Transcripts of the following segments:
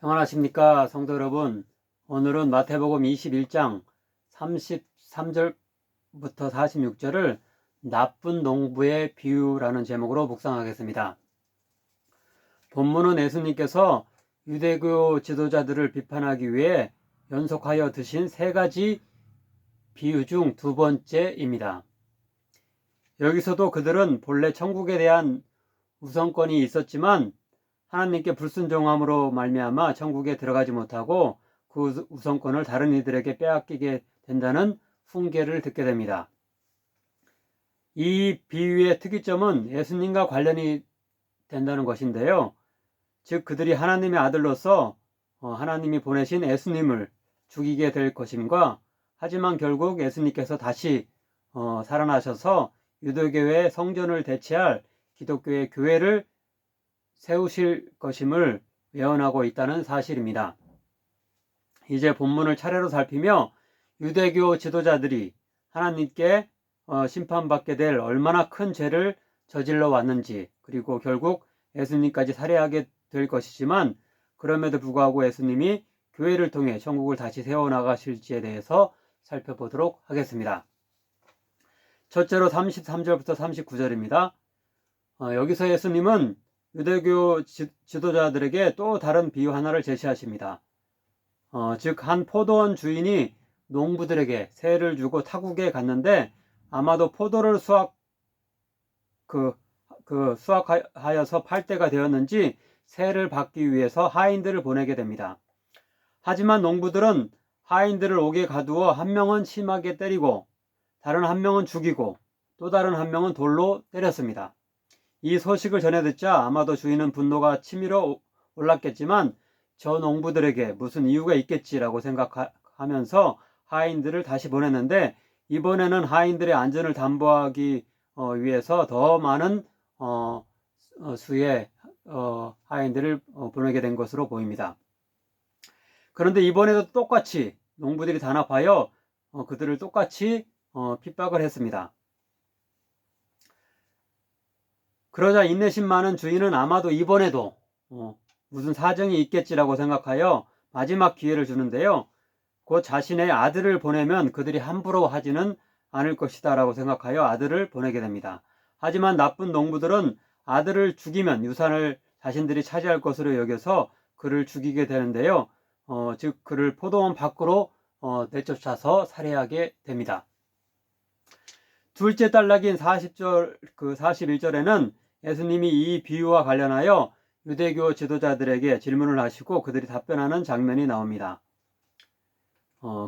평안하십니까 성도 여러분. 오늘은 마태복음 21장 33절부터 46절을 나쁜 농부의 비유라는 제목으로 묵상하겠습니다. 본문은 예수님께서 유대교 지도자들을 비판하기 위해 연속하여 드신 세 가지 비유 중 두 번째입니다. 여기서도 그들은 본래 천국에 대한 우선권이 있었지만 하나님께 불순종함으로 말미암아 천국에 들어가지 못하고 그 우선권을 다른 이들에게 빼앗기게 된다는 훈계를 듣게 됩니다. 이 비유의 특이점은 예수님과 관련이 된다는 것인데요. 즉 그들이 하나님의 아들로서 하나님이 보내신 예수님을 죽이게 될 것임과, 하지만 결국 예수님께서 다시 살아나셔서 유대교의 성전을 대체할 기독교의 교회를 세우실 것임을 예언하고 있다는 사실입니다. 이제 본문을 차례로 살피며 유대교 지도자들이 하나님께 심판받게 될 얼마나 큰 죄를 저질러 왔는지, 그리고 결국 예수님까지 살해하게 될 것이지만 그럼에도 불구하고 예수님이 교회를 통해 천국을 다시 세워나가실지에 대해서 살펴보도록 하겠습니다. 첫째로 33절부터 39절입니다. 여기서 예수님은 유대교 지도자들에게 또 다른 비유 하나를 제시하십니다. 즉 한 포도원 주인이 농부들에게 세를 주고 타국에 갔는데 아마도 포도를 수확하여서 팔 때가 되었는지 세를 받기 위해서 하인들을 보내게 됩니다. 하지만 농부들은 하인들을 옥에 가두어 한 명은 심하게 때리고 다른 한 명은 죽이고 또 다른 한 명은 돌로 때렸습니다. 이 소식을 전해 듣자 아마도 주인은 분노가 치밀어 올랐겠지만 저 농부들에게 무슨 이유가 있겠지라고 생각하면서 하인들을 다시 보냈는데, 이번에는 하인들의 안전을 담보하기 위해서 더 많은 수의 하인들을 보내게 된 것으로 보입니다. 그런데 이번에도 똑같이 농부들이 단합하여 그들을 똑같이 핍박을 했습니다. 그러자 인내심 많은 주인은 아마도 이번에도 무슨 사정이 있겠지라고 생각하여 마지막 기회를 주는데요. 곧 자신의 아들을 보내면 그들이 함부로 하지는 않을 것이다 라고 생각하여 아들을 보내게 됩니다. 하지만 나쁜 농부들은 아들을 죽이면 유산을 자신들이 차지할 것으로 여겨서 그를 죽이게 되는데요. 즉 그를 포도원 밖으로 내쫓아서 살해하게 됩니다. 둘째 단락인 41절에는 예수님이 이 비유와 관련하여 유대교 지도자들에게 질문을 하시고 그들이 답변하는 장면이 나옵니다.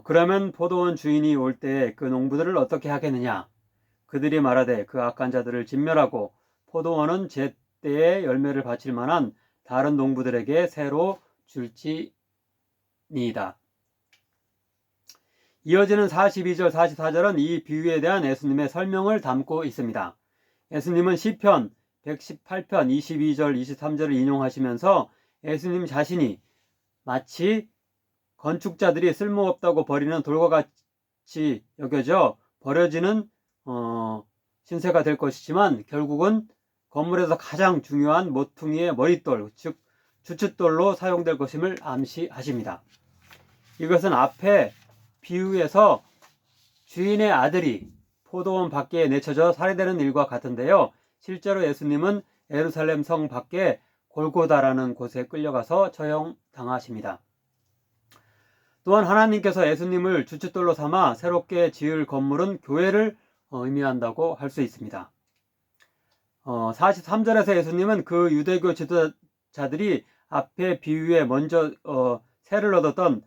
그러면 포도원 주인이 올 때에 그 농부들을 어떻게 하겠느냐? 그들이 말하되 그 악한 자들을 진멸하고 포도원은 제때에 열매를 바칠 만한 다른 농부들에게 새로 줄지니이다. 이어지는 42절 44절은 이 비유에 대한 예수님의 설명을 담고 있습니다. 예수님은 시편 118편 22절 23절을 인용하시면서 예수님 자신이 마치 건축자들이 쓸모없다고 버리는 돌과 같이 여겨져 버려지는 신세가 될 것이지만 결국은 건물에서 가장 중요한 모퉁이의 머릿돌, 즉 주춧돌로 사용될 것임을 암시하십니다. 이것은 앞에 비유에서 주인의 아들이 포도원 밖에 내쳐져 살해되는 일과 같은데요. 실제로 예수님은 예루살렘 성 밖에 골고다라는 곳에 끌려가서 처형당하십니다. 또한 하나님께서 예수님을 주춧돌로 삼아 새롭게 지을 건물은 교회를 의미한다고 할 수 있습니다. 43절에서 예수님은 그 유대교 지도자들이 앞에 비유에 먼저 세를 얻었던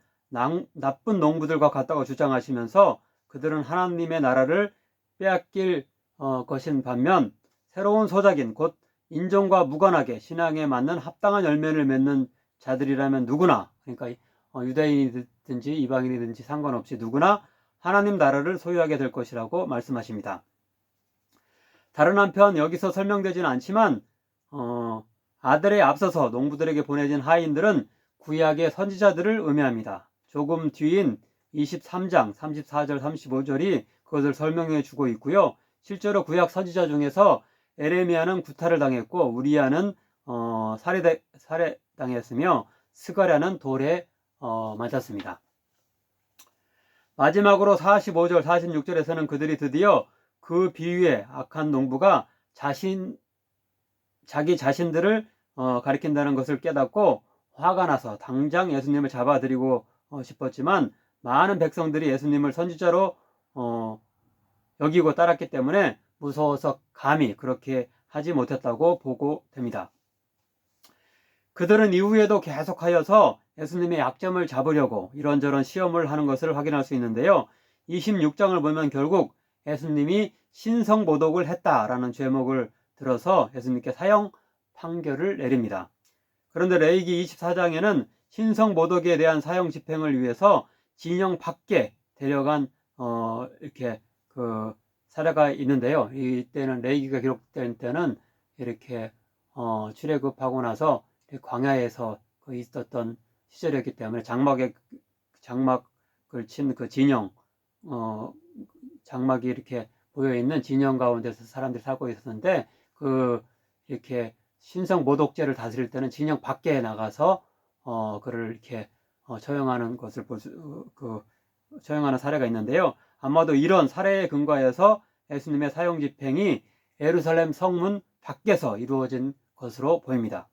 나쁜 농부들과 같다고 주장하시면서 그들은 하나님의 나라를 빼앗길 것인 반면 새로운 소작인 곧 인종과 무관하게 신앙에 맞는 합당한 열매를 맺는 자들이라면 누구나, 그러니까 유대인이든지 이방인이든지 상관없이 누구나 하나님 나라를 소유하게 될 것이라고 말씀하십니다. 다른 한편 여기서 설명되지는 않지만 아들에 앞서서 농부들에게 보내진 하인들은 구약의 선지자들을 의미합니다. 조금 뒤인 23장 34절 35절이 그것을 설명해 주고 있고요. 실제로 구약 선지자 중에서 에레미야는 구타를 당했고 우리야는 살해당했으며 스가랴는 돌에 맞았습니다. 마지막으로 45절 46절에서는 그들이 드디어 그 비유의 악한 농부가 자기 자신들을 가리킨다는 것을 깨닫고 화가 나서 당장 예수님을 잡아들이고 싶었지만 많은 백성들이 예수님을 선지자로 여기고 따랐기 때문에 무서워서 감히 그렇게 하지 못했다고 보고됩니다. 그들은 이후에도 계속하여서 예수님의 약점을 잡으려고 이런저런 시험을 하는 것을 확인할 수 있는데요. 26장을 보면 결국 예수님이 신성모독을 했다라는 죄목을 들어서 예수님께 사형 판결을 내립니다. 그런데 레위기 24장에는 신성모독에 대한 사형 집행을 위해서 진영 밖에 데려간 이렇게 그 사례가 있는데요. 이때는 레위기가 기록된 때는 이렇게 출애굽하고 나서 광야에서 있었던 시절이었기 때문에 장막을 친 그 진영, 장막이 이렇게 보여 있는 진영 가운데서 사람들이 살고 있었는데 이렇게 신성 모독죄를 다스릴 때는 진영 밖에 나가서 그를 이렇게 처형하는 것을 처형하는 사례가 있는데요. 아마도 이런 사례에 근거해서 예수님의 사형 집행이 예루살렘 성문 밖에서 이루어진 것으로 보입니다.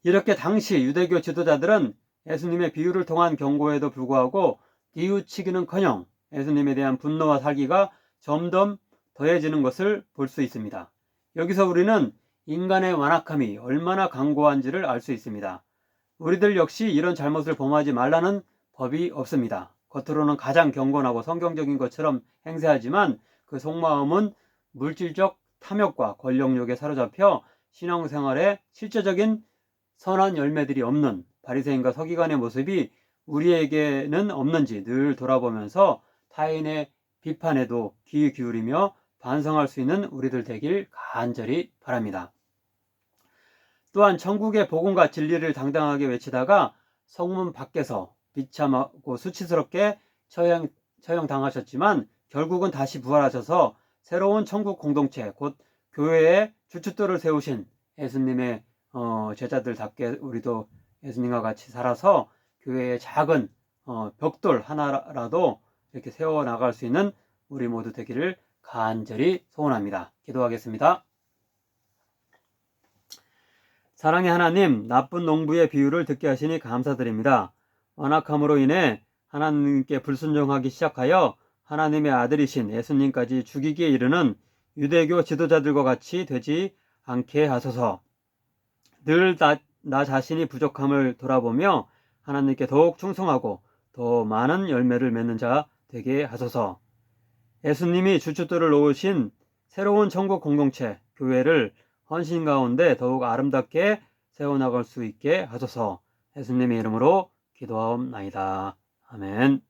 이렇게 당시 유대교 지도자들은 예수님의 비유를 통한 경고에도 불구하고 뉘우치기는커녕 예수님에 대한 분노와 살기가 점점 더해지는 것을 볼 수 있습니다. 여기서 우리는 인간의 완악함이 얼마나 강고한지를 알 수 있습니다. 우리들 역시 이런 잘못을 범하지 말라는 법이 없습니다. 겉으로는 가장 경건하고 성경적인 것처럼 행세하지만 그 속마음은 물질적 탐욕과 권력욕에 사로잡혀 신앙생활에 실제적인 선한 열매들이 없는 바리새인과 서기관의 모습이 우리에게는 없는지 늘 돌아보면서 타인의 비판에도 귀 기울이며 반성할 수 있는 우리들 되길 간절히 바랍니다. 또한 천국의 복음과 진리를 당당하게 외치다가 성문 밖에서 비참하고 수치스럽게 처형당하셨지만 결국은 다시 부활하셔서 새로운 천국 공동체 곧 교회의 주춧돌을 세우신 예수님의 제자들답게 우리도 예수님과 같이 살아서 교회의 작은 벽돌 하나라도 이렇게 세워나갈 수 있는 우리 모두 되기를 간절히 소원합니다. 기도하겠습니다. 사랑의 하나님, 나쁜 농부의 비유를 듣게 하시니 감사드립니다. 완악함으로 인해 하나님께 불순종하기 시작하여 하나님의 아들이신 예수님까지 죽이기에 이르는 유대교 지도자들과 같이 되지 않게 하소서. 늘 나 자신이 부족함을 돌아보며 하나님께 더욱 충성하고 더 많은 열매를 맺는 자 되게 하소서. 예수님이 주춧돌을 놓으신 새로운 천국 공동체, 교회를 헌신 가운데 더욱 아름답게 세워나갈 수 있게 하소서. 예수님의 이름으로 기도하옵나이다. 아멘.